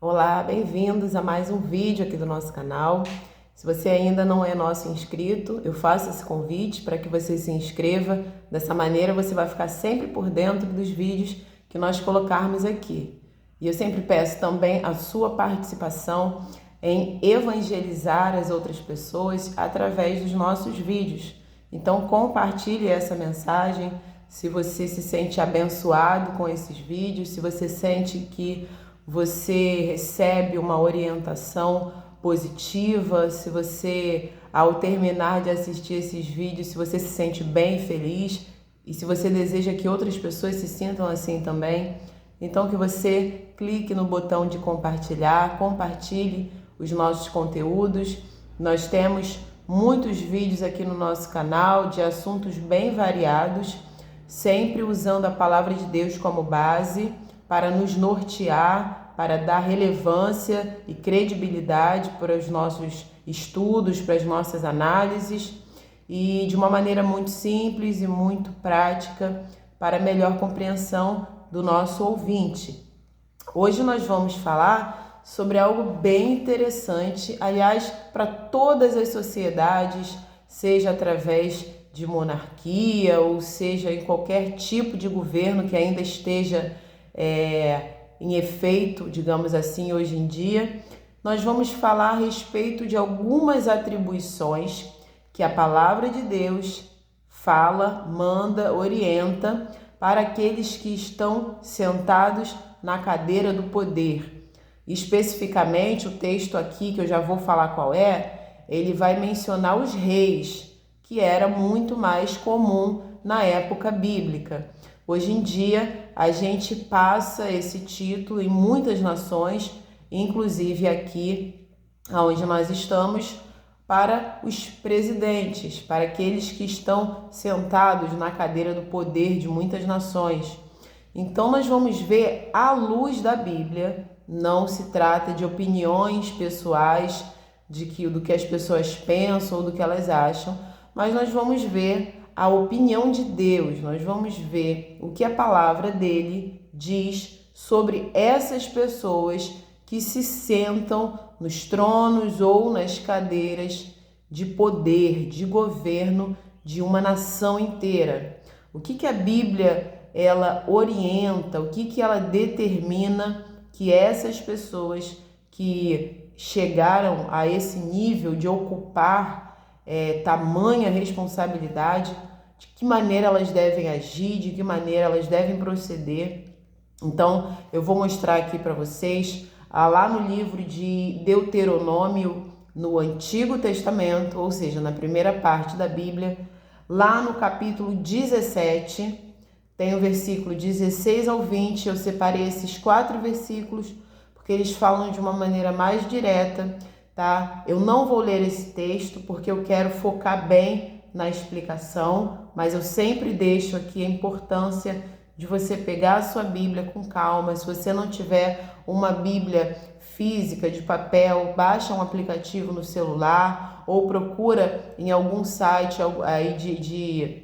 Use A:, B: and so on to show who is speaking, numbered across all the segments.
A: Olá, bem-vindos a mais um vídeo aqui do nosso canal. Se você ainda não é nosso inscrito, eu faço esse convite para que você se inscreva. Dessa maneira você vai ficar sempre por dentro dos vídeos que nós colocarmos aqui. E eu sempre peço também a sua participação em evangelizar as outras pessoas através dos nossos vídeos. Então compartilhe essa mensagem se você se sente abençoado com esses vídeos, se você sente que você recebe uma orientação positiva, se você, ao terminar de assistir esses vídeos, se você se sente bem, feliz, e se você deseja que outras pessoas se sintam assim também, então que você clique no botão de compartilhar, compartilhe os nossos conteúdos. Nós temos muitos vídeos aqui no nosso canal de assuntos bem variados, sempre usando a palavra de Deus como base para nos nortear, para dar relevância e credibilidade para os nossos estudos, para as nossas análises e de uma maneira muito simples e muito prática para melhor compreensão do nosso ouvinte. Hoje nós vamos falar sobre algo bem interessante, aliás, para todas as sociedades, seja através de monarquia ou seja em qualquer tipo de governo que ainda esteja em efeito, digamos assim, hoje em dia, nós vamos falar a respeito de algumas atribuições que a palavra de Deus fala, manda, orienta para aqueles que estão sentados na cadeira do poder. Especificamente, o texto aqui, que eu já vou falar qual é, ele vai mencionar os reis, que era muito mais comum na época bíblica. Hoje em dia, a gente passa esse título em muitas nações, inclusive aqui onde nós estamos, para os presidentes, para aqueles que estão sentados na cadeira do poder de muitas nações. Então, nós vamos ver à luz da Bíblia, não se trata de opiniões pessoais, do que as pessoas pensam ou do que elas acham, mas nós vamos ver a opinião de Deus, nós vamos ver o que a palavra dele diz sobre essas pessoas que se sentam nos tronos ou nas cadeiras de poder, de governo de uma nação inteira. O que a Bíblia ela orienta, o que ela determina que essas pessoas que chegaram a esse nível de ocupar tamanha responsabilidade, de que maneira elas devem agir, de que maneira elas devem proceder. Então, eu vou mostrar aqui para vocês, lá no livro de Deuteronômio, no Antigo Testamento, ou seja, na primeira parte da Bíblia, lá no capítulo 17, tem o versículo 16 ao 20, eu separei esses 4 versículos, porque eles falam de uma maneira mais direta, tá? Eu não vou ler esse texto porque eu quero focar bem na explicação, mas eu sempre deixo aqui a importância de você pegar a sua Bíblia com calma. Se você não tiver uma Bíblia física de papel, baixa um aplicativo no celular ou procura em algum site aí de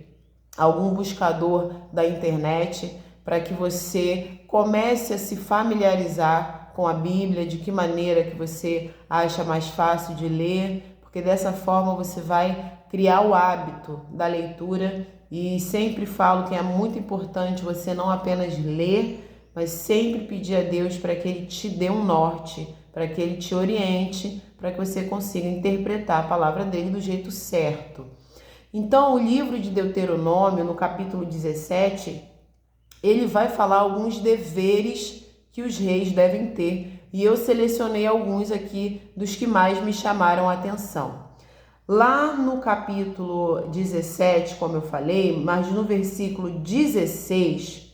A: algum buscador da internet para que você comece a se familiarizar com a Bíblia, de que maneira que você acha mais fácil de ler, porque dessa forma você vai criar o hábito da leitura. E sempre falo que é muito importante você não apenas ler, mas sempre pedir a Deus para que Ele te dê um norte, para que Ele te oriente, para que você consiga interpretar a palavra dele do jeito certo. Então, o livro de Deuteronômio, no capítulo 17, ele vai falar alguns deveres que os reis devem ter, e eu selecionei alguns aqui dos que mais me chamaram a atenção. Lá no capítulo 17, como eu falei, mas no versículo 16,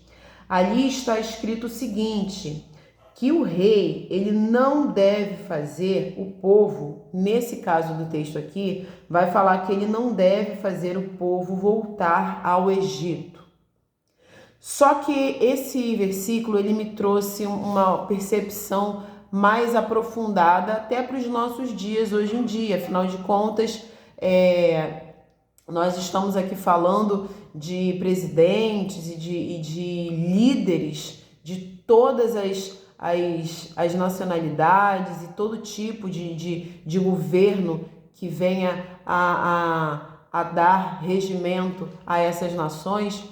A: ali está escrito o seguinte, que o rei, ele não deve fazer o povo, nesse caso do texto aqui, vai falar que ele não deve fazer o povo voltar ao Egito. Só que esse versículo, ele me trouxe uma percepção mais aprofundada até para os nossos dias hoje em dia. Afinal de contas, nós estamos aqui falando de presidentes e de líderes de todas as nacionalidades e todo tipo de governo que venha a dar regimento a essas nações.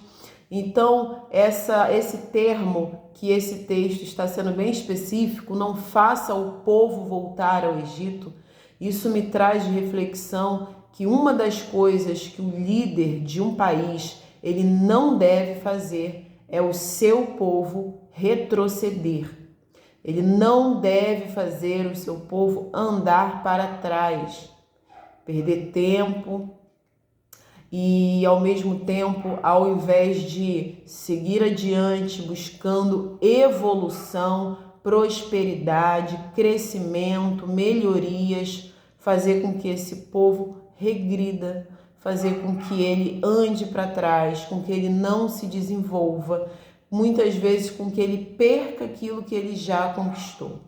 A: Então, esse termo, que esse texto está sendo bem específico, não faça o povo voltar ao Egito, isso me traz de reflexão que uma das coisas que o líder de um país ele não deve fazer é o seu povo retroceder. Ele não deve fazer o seu povo andar para trás, perder tempo e, ao mesmo tempo, ao invés de seguir adiante buscando evolução, prosperidade, crescimento, melhorias, fazer com que esse povo regrida, fazer com que ele ande para trás, com que ele não se desenvolva, muitas vezes com que ele perca aquilo que ele já conquistou.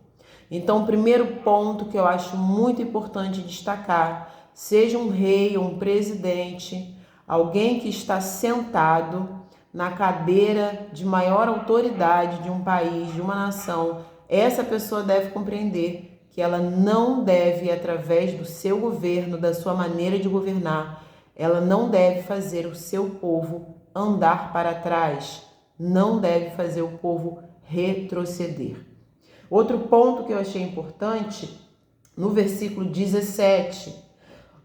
A: Então, o primeiro ponto que eu acho muito importante destacar, seja um rei ou um presidente, alguém que está sentado na cadeira de maior autoridade de um país, de uma nação, essa pessoa deve compreender que ela não deve, através do seu governo, da sua maneira de governar, ela não deve fazer o seu povo andar para trás, não deve fazer o povo retroceder. Outro ponto que eu achei importante, no versículo 17,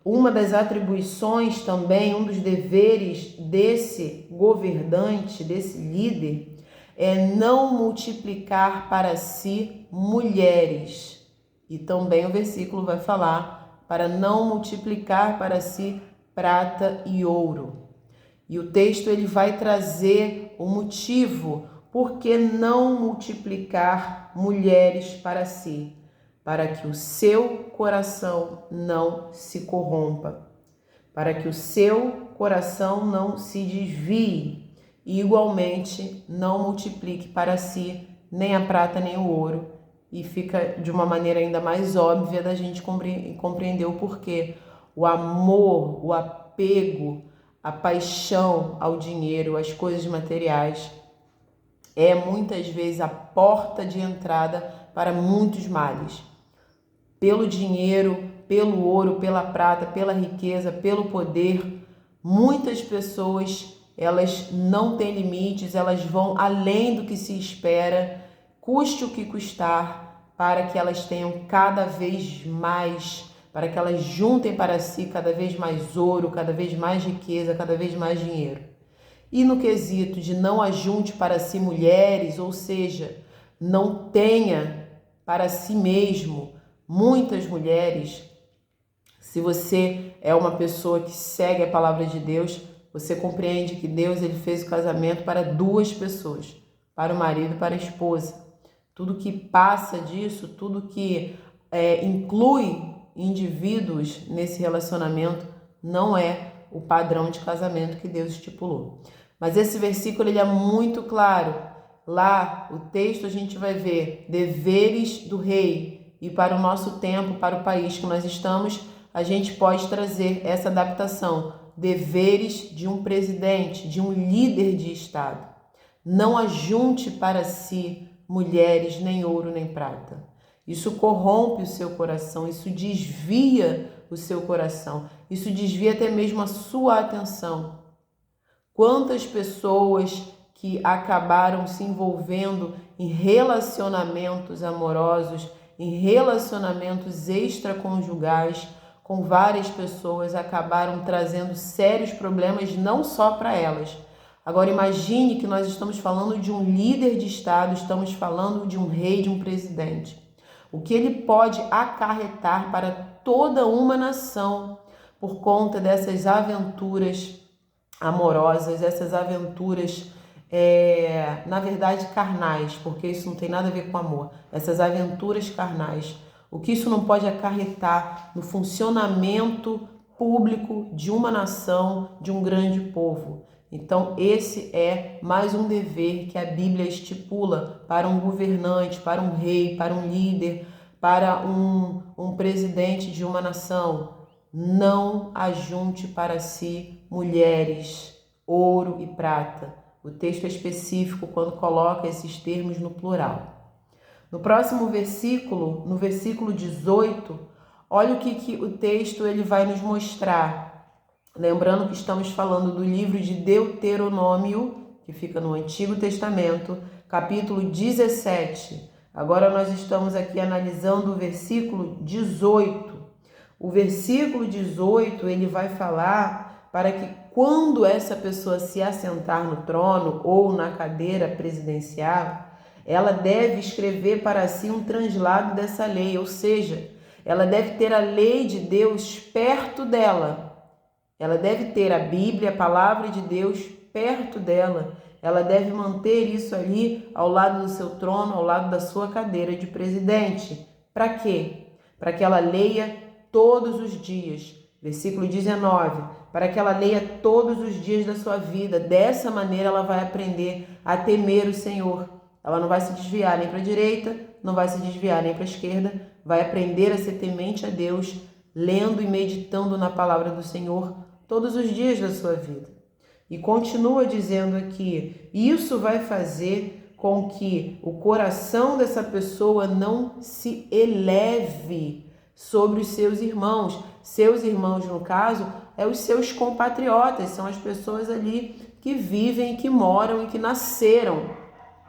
A: uma das atribuições também, um dos deveres desse governante, desse líder, é não multiplicar para si mulheres. E também o versículo vai falar para não multiplicar para si prata e ouro. E o texto ele vai trazer o motivo por que não multiplicar mulheres para si, para que o seu coração não se corrompa, para que o seu coração não se desvie e igualmente não multiplique para si nem a prata nem o ouro. E fica de uma maneira ainda mais óbvia da gente compreender o porquê. O amor, o apego, a paixão ao dinheiro, às coisas materiais, é muitas vezes a porta de entrada para muitos males. Pelo dinheiro, pelo ouro, pela prata, pela riqueza, pelo poder, muitas pessoas, elas não têm limites, elas vão além do que se espera, custe o que custar, para que elas tenham cada vez mais, para que elas juntem para si cada vez mais ouro, cada vez mais riqueza, cada vez mais dinheiro. E no quesito de não ajunte para si mulheres, ou seja, não tenha para si mesmo muitas mulheres, se você é uma pessoa que segue a palavra de Deus, você compreende que Deus ele fez o casamento para duas pessoas, para o marido e para a esposa. Tudo que passa disso, tudo que inclui indivíduos nesse relacionamento não é o padrão de casamento que Deus estipulou. Mas esse versículo ele é muito claro. Lá, o texto a gente vai ver deveres do rei, e para o nosso tempo, para o país que nós estamos, a gente pode trazer essa adaptação. Deveres de um presidente, de um líder de Estado. Não ajunte para si mulheres, nem ouro, nem prata. Isso corrompe o seu coração, isso desvia o seu coração, isso desvia até mesmo a sua atenção. Quantas pessoas que acabaram se envolvendo em relacionamentos amorosos, em relacionamentos extraconjugais com várias pessoas, acabaram trazendo sérios problemas não só para elas. Agora imagine que nós estamos falando de um líder de Estado, estamos falando de um rei, de um presidente. O que ele pode acarretar para toda uma nação por conta dessas aventuras amorosas, essas aventuras, na verdade, carnais, porque isso não tem nada a ver com amor, essas aventuras carnais, o que isso não pode acarretar no funcionamento público de uma nação, de um grande povo. Então, esse é mais um dever que a Bíblia estipula para um governante, para um rei, para um líder, para um presidente de uma nação. Não ajunte para si mulheres, ouro e prata. O texto é específico quando coloca esses termos no plural. No próximo versículo, no versículo 18, olha o que o texto ele vai nos mostrar. Lembrando que estamos falando do livro de Deuteronômio, que fica no Antigo Testamento, capítulo 17. Agora nós estamos aqui analisando o versículo 18. O versículo 18, ele vai falar para que quando essa pessoa se assentar no trono ou na cadeira presidencial, ela deve escrever para si um translado dessa lei, ou seja, ela deve ter a lei de Deus perto dela. Ela deve ter a Bíblia, a palavra de Deus, perto dela. Ela deve manter isso ali ao lado do seu trono, ao lado da sua cadeira de presidente. Para quê? Para que ela leia todos os dias. Versículo 19. Para que ela leia todos os dias da sua vida. Dessa maneira ela vai aprender a temer o Senhor. Ela não vai se desviar nem para a direita, não vai se desviar nem para a esquerda. Vai aprender a ser temente a Deus, lendo e meditando na palavra do Senhor todos os dias da sua vida. E continua dizendo aqui, isso vai fazer com que o coração dessa pessoa não se eleve sobre os seus irmãos. Seus irmãos, no caso, os seus compatriotas, são as pessoas ali que vivem, que moram e que nasceram.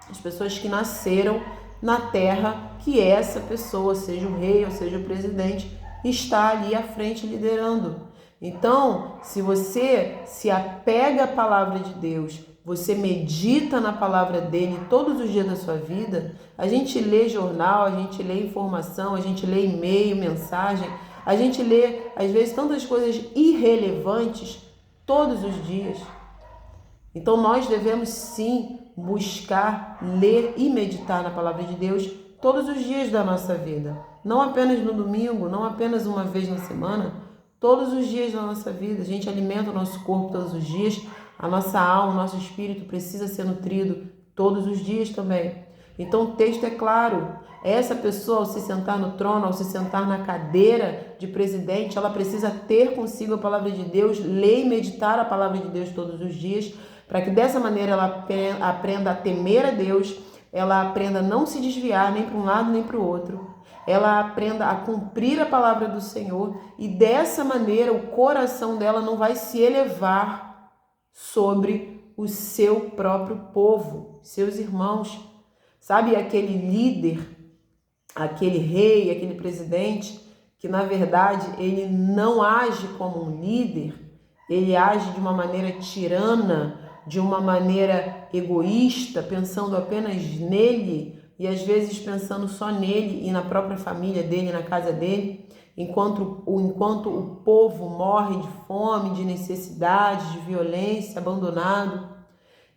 A: As pessoas que nasceram na terra que essa pessoa, seja o rei ou seja o presidente, está ali à frente liderando. Então, se você se apega à palavra de Deus, você medita na palavra dele todos os dias da sua vida, a gente lê jornal, a gente lê informação, a gente lê e-mail, mensagem, a gente lê, às vezes, tantas coisas irrelevantes todos os dias. Então, nós devemos sim buscar, ler e meditar na palavra de Deus todos os dias da nossa vida. Não apenas no domingo, não apenas uma vez na semana, todos os dias da nossa vida. A gente alimenta o nosso corpo todos os dias, a nossa alma, o nosso espírito precisa ser nutrido todos os dias também. Então o texto é claro, essa pessoa ao se sentar no trono, ao se sentar na cadeira de presidente, ela precisa ter consigo a palavra de Deus, ler e meditar a palavra de Deus todos os dias, para que dessa maneira ela aprenda a temer a Deus, ela aprenda a não se desviar nem para um lado nem para o outro, ela aprenda a cumprir a palavra do Senhor e dessa maneira o coração dela não vai se elevar sobre o seu próprio povo, seus irmãos. Sabe aquele líder, aquele rei, aquele presidente que na verdade ele não age como um líder, ele age de uma maneira tirana, de uma maneira egoísta, pensando apenas nele e às vezes pensando só nele e na própria família dele, na casa dele, enquanto o povo morre de fome, de necessidade, de violência, abandonado.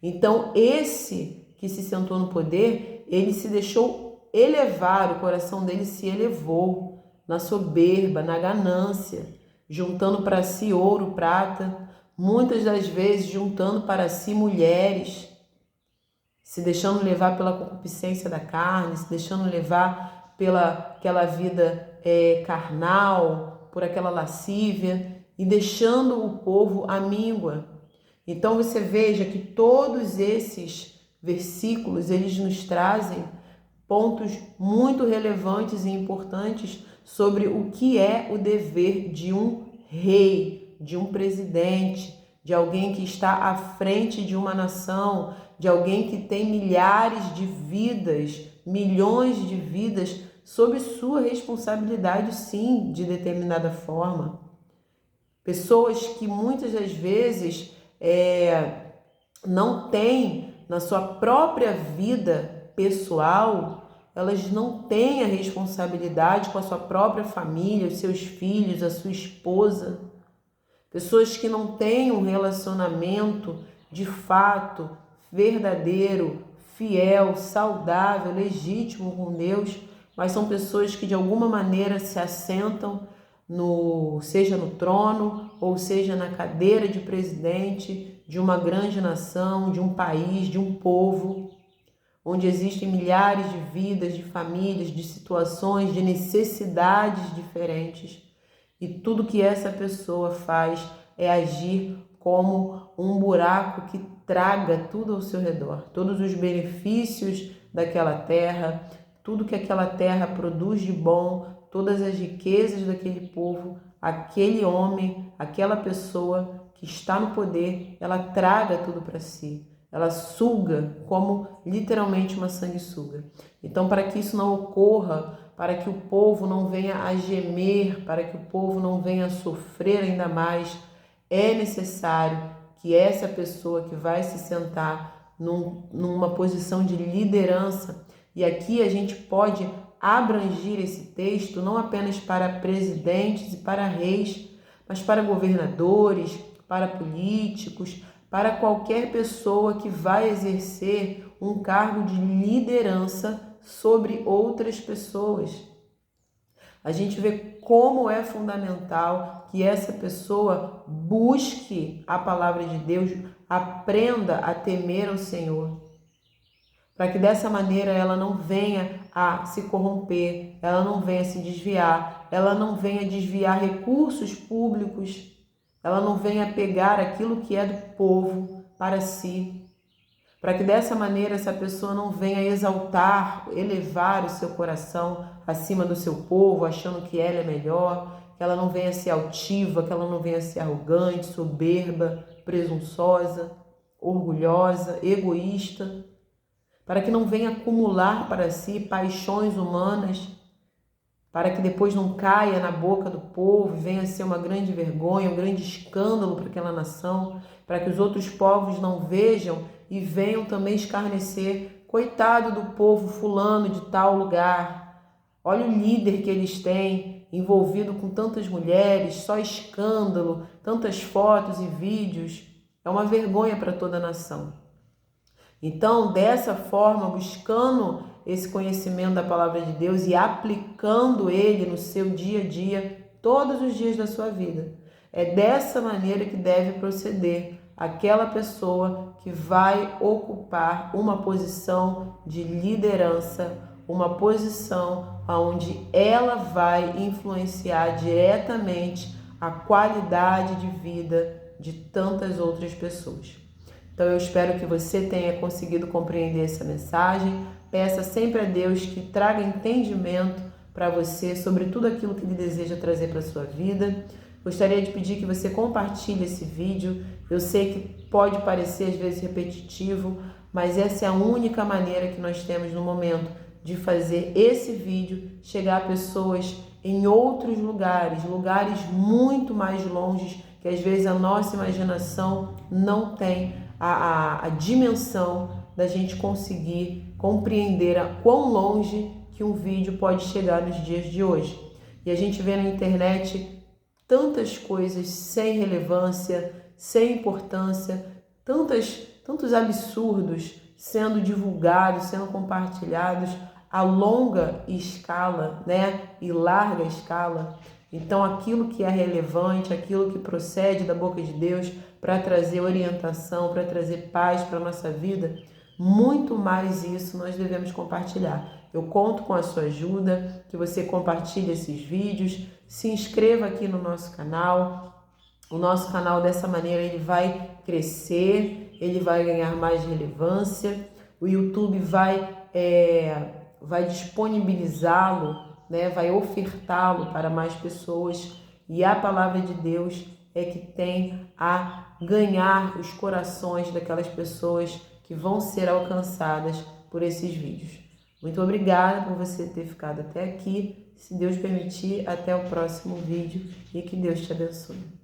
A: Então esse que se sentou no poder, ele se deixou elevar, o coração dele se elevou na soberba, na ganância, juntando para si ouro, prata, muitas das vezes juntando para si mulheres, se deixando levar pela concupiscência da carne, se deixando levar pela aquela vida carnal, por aquela lascívia e deixando o povo à míngua. Então você veja que todos esses versículos, eles nos trazem pontos muito relevantes e importantes sobre o que é o dever de um rei, de um presidente, de alguém que está à frente de uma nação, de alguém que tem milhares de vidas, milhões de vidas sob sua responsabilidade, sim, de determinada forma. Pessoas que muitas das vezes não têm na sua própria vida pessoal, elas não têm a responsabilidade com a sua própria família, os seus filhos, a sua esposa. Pessoas que não têm um relacionamento de fato verdadeiro, fiel, saudável, legítimo com Deus, mas são pessoas que de alguma maneira se assentam seja no trono ou seja na cadeira de presidente de uma grande nação, de um país, de um povo, onde existem milhares de vidas, de famílias, de situações, de necessidades diferentes. E tudo que essa pessoa faz é agir como um buraco que traga tudo ao seu redor, todos os benefícios daquela terra, tudo que aquela terra produz de bom, todas as riquezas daquele povo, aquele homem, aquela pessoa que está no poder, ela traga tudo para si. Ela suga como literalmente uma sanguessuga. Então, para que isso não ocorra, para que o povo não venha a gemer, para que o povo não venha a sofrer ainda mais, é necessário que essa pessoa que vai se sentar numa posição de liderança, e aqui a gente pode abranger esse texto não apenas para presidentes e para reis, mas para governadores, para políticos, para qualquer pessoa que vai exercer um cargo de liderança sobre outras pessoas. A gente vê como é fundamental que essa pessoa busque a palavra de Deus, aprenda a temer ao Senhor, para que dessa maneira ela não venha a se corromper, ela não venha a se desviar, ela não venha desviar recursos públicos, ela não venha pegar aquilo que é do povo para si, para que dessa maneira essa pessoa não venha exaltar, elevar o seu coração acima do seu povo, achando que ela é melhor, que ela não venha ser altiva, que ela não venha ser arrogante, soberba, presunçosa, orgulhosa, egoísta, para que não venha acumular para si paixões humanas, para que depois não caia na boca do povo e venha a ser uma grande vergonha, um grande escândalo para aquela nação, para que os outros povos não vejam e venham também escarnecer. Coitado do povo fulano de tal lugar, olha o líder que eles têm, envolvido com tantas mulheres, só escândalo, tantas fotos e vídeos, é uma vergonha para toda a nação. Então, dessa forma, buscando esse conhecimento da palavra de Deus e aplicando ele no seu dia a dia, todos os dias da sua vida, é dessa maneira que deve proceder aquela pessoa que vai ocupar uma posição de liderança, uma posição onde ela vai influenciar diretamente a qualidade de vida de tantas outras pessoas. Então eu espero que você tenha conseguido compreender essa mensagem. Peça sempre a Deus que traga entendimento para você sobre tudo aquilo que Ele deseja trazer para a sua vida. Gostaria de pedir que você compartilhe esse vídeo. Eu sei que pode parecer às vezes repetitivo, mas essa é a única maneira que nós temos no momento de fazer esse vídeo chegar a pessoas em outros lugares, lugares muito mais longes, que às vezes a nossa imaginação não tem a dimensão da gente conseguir compreender a quão longe que um vídeo pode chegar nos dias de hoje. E a gente vê na internet tantas coisas sem relevância, sem importância, tantos absurdos sendo divulgados, sendo compartilhados a longa escala, né, e larga escala. Então, aquilo que é relevante, aquilo que procede da boca de Deus para trazer orientação, para trazer paz para a nossa vida, muito mais isso nós devemos compartilhar. Eu conto com a sua ajuda, que você compartilhe esses vídeos, se inscreva aqui no nosso canal. O nosso canal, dessa maneira, ele vai crescer, ele vai ganhar mais relevância. O YouTube vai disponibilizá-lo, né, vai ofertá-lo para mais pessoas, e a palavra de Deus é que tem a ganhar os corações daquelas pessoas que vão ser alcançadas por esses vídeos. Muito obrigada por você ter ficado até aqui. Se Deus permitir, até o próximo vídeo e que Deus te abençoe.